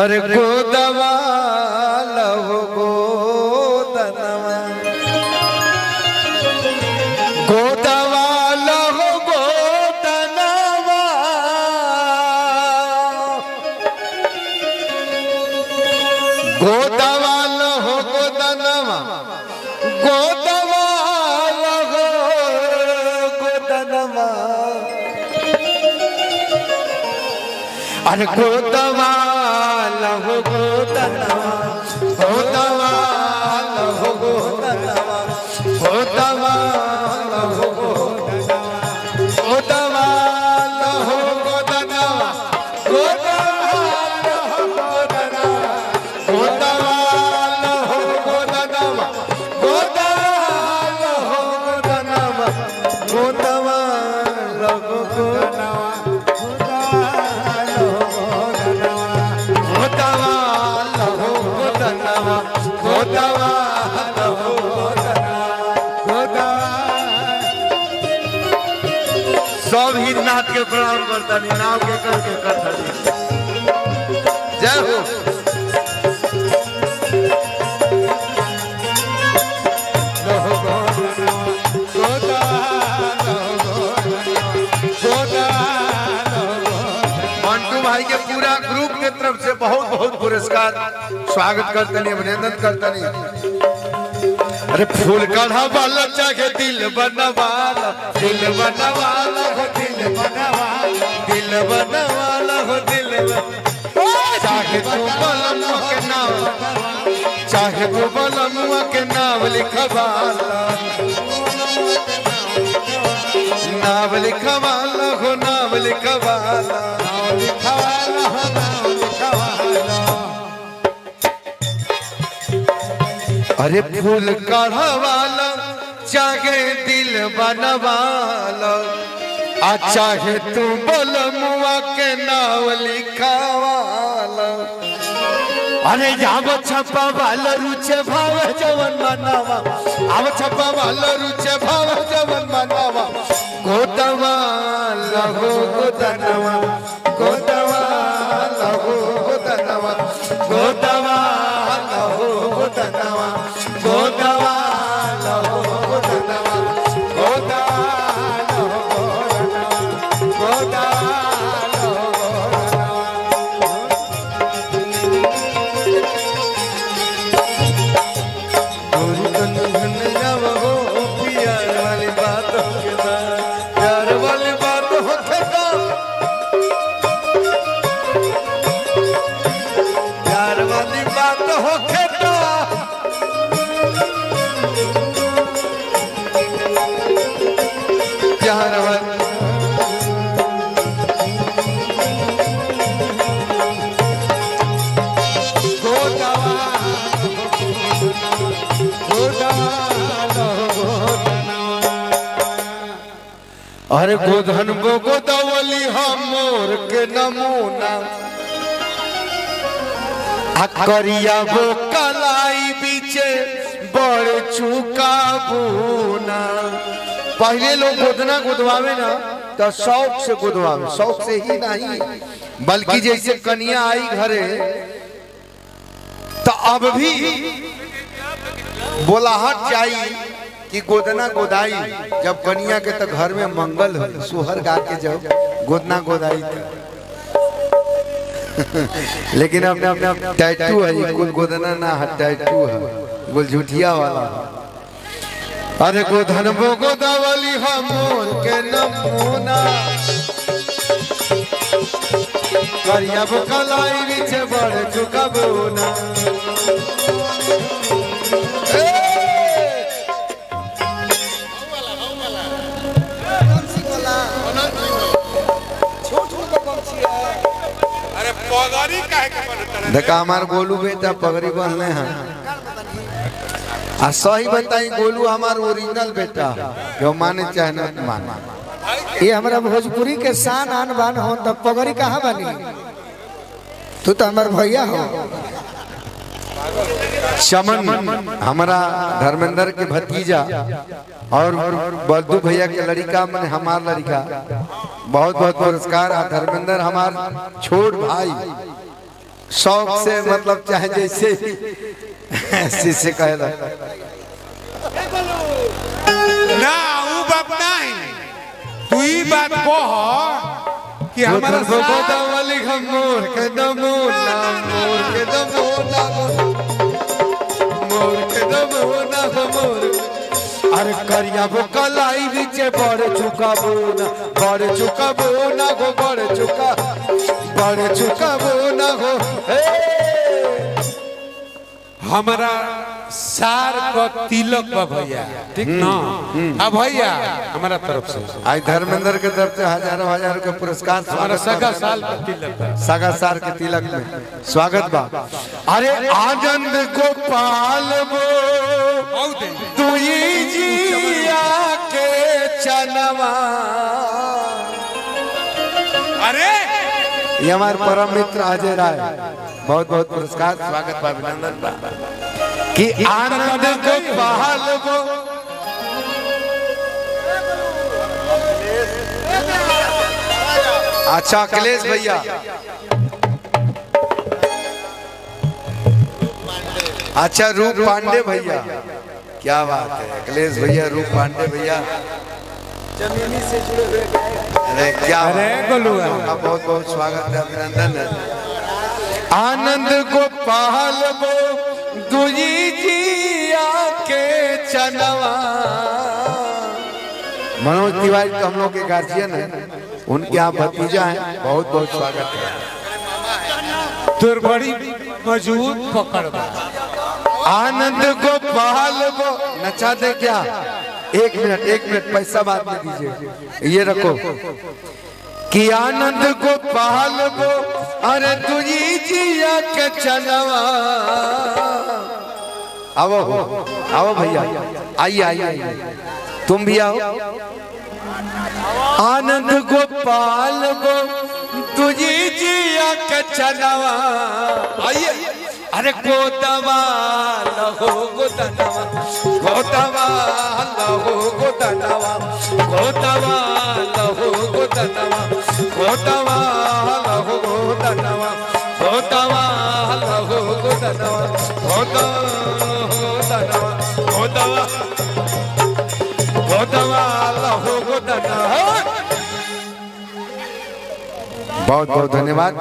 अरे गोदवा लहो गोदनवा गोदवा लहो गोदनवा गोदवा लहो गोदनवा गोदवा लहो गोदनवा अरे गोदवा लहो गोदनवा गोदवा लहो गोदनवा गोदवा लहो गोदनवा गोदवा लहो गोदनवा गोदवा लहो गोदनवा गोदवा लहो गोदनवा गोदवा लहो गोदनवा गोदवा लहो गोदनवा सब हितनाथ के प्रणाम करता नहीं नाम के करके करता नहीं। जय हो मंटू भाई के पूरा ग्रुप के तरफ से बहुत बहुत पुरस्कार स्वागत करते नहीं अभिनंदन करते नहीं। अरे फूल काढ़ा वाला चाहे दिल बनवाला दिल बनवाला हो दिल बनवाला दिल बनवाला हो दिल चाहे तू बलमुआ के नाम चाहे तू बलमुआ के नाम लिखवाला नाम लिखवाला हो नाम लिखवाला लिखवाला हो नाम लिखवाला। अरे फूल काढ़ा वाला चाहे दिल बनवाला आ चाहे तू बलमुआ के नाम लिखावाला। अरे जाव छपा वाला रुचे भाव जवन मनावा आव छपा वाला रुचे भाव जवन मनावा गोदवा लहो गोदनवा गोदवा लहो गोदनवा गोदवा लहो गोदनवा गोदवा लहो गोदनवा गोदवा लहो गोदनवा गोदवा लहो गोदनवा हो प्यार वाली बात हो के प्यार वाली बात हो के प्यार वाली बात हो के प्यार वाली अरे गोधन बो गोदावली हम मोर के नमूना करिया वो कलाई बीचे बड़ चुका बूना। पहले लोग गोदना गोदवावे ना तो शौक से गोदवावे शौक से ही नहीं बल्कि जैसे कन्या आई घरे तो अब भी बोलाहट चाहिए कि गोदना गोदाई जब कन्या के तो घर में मंगल हो सोहर गा के जब गोदना गोदाई लेकिन अपने अपने टैटू है कुल गोदना ना है टैटू है कुल झूठिया वाला। अरे गोधन बो गोदावली हमोर के नमूना करिया बो कलाई बीच बड़ चुका बोना। देखा हमार गोलू बेटा पगड़ी बहने हैं आ सही बताई गोलू हमार ओरिजिनल बेटा जो माने चाहे न माने ये हमारा भोजपुरी के शान आन बान हो तब पगड़ी कहाँ बनी तू तो हमार भैया हो। चमन हमारा धर्मेंद्र के भतीजा और बद्दू भैया के लड़का मैंने हमार लड़का बहुत बहुत पुरस्कार। धर्मेंद्र हमार छोट भाई शौक से मतलब चाहे जैसे शिष्य कहला ना वो बात नहीं, तू ही बात कह कि हमारा वाली मोर के दमोना मोर के दमोना मोर के दमोना मोर अरे करिया वो कलाई बीचे बड़ चुका बोना बड़ चुका बोना गो बड़ चुका बोना गो हमारा सार का तिलक बा भैया, ठीक ना? अब भैया हमारा तरफ से आज धर्मेंद्र के तरफ से हजारों हजारों के पुरस्कार हमारा सगा साल का तिलक बा। सगा सार के तिलक में स्वागत बा। अरे आनंद गोपाल वो तू जिया के चनवा अरे ये हमारे परम मित्र अजय राय बहुत बहुत पुरस्कार स्वागत बा अभिनंदन बा कि आनंद गोपाल वो अच्छा अखिलेश भैया अच्छा रूप पांडे भैया क्या बात है अखिलेश भैया रूप पांडे भैया जमीनी से जुड़े हुए अरे क्या अरे गोलुआ बहुत बहुत स्वागत है अभिनंदन है आनंद गोपाल वो दुई जिया के चनवा मनोज तिवारी तो हम लोग के गार्जियन है उनके यहाँ भतीजा है बहुत बहुत स्वागत है तोर बड़ी मजबूत पकड़ बा। आनंद गोपाल वो नचा दे क्या एक मिनट पैसा बाद में दीजिए ये रखो कि आनंद गोपाल वो अरे तुझी जिया के चलवा आओ आओ भैया आइए तुम भी आओ आनंद गोपाल वो तुझी जिया के चलवा आइए अरे गोदवा लहो गोदनवा गोदवा लहो गोदनवा गोदवा लहो गोदनवा गोदवा लहो गोदनवा गोदवा लहो गोदनवा गोदनवा गोदवा गोदवा लहो गोदनवा बहुत बहुत धन्यवाद।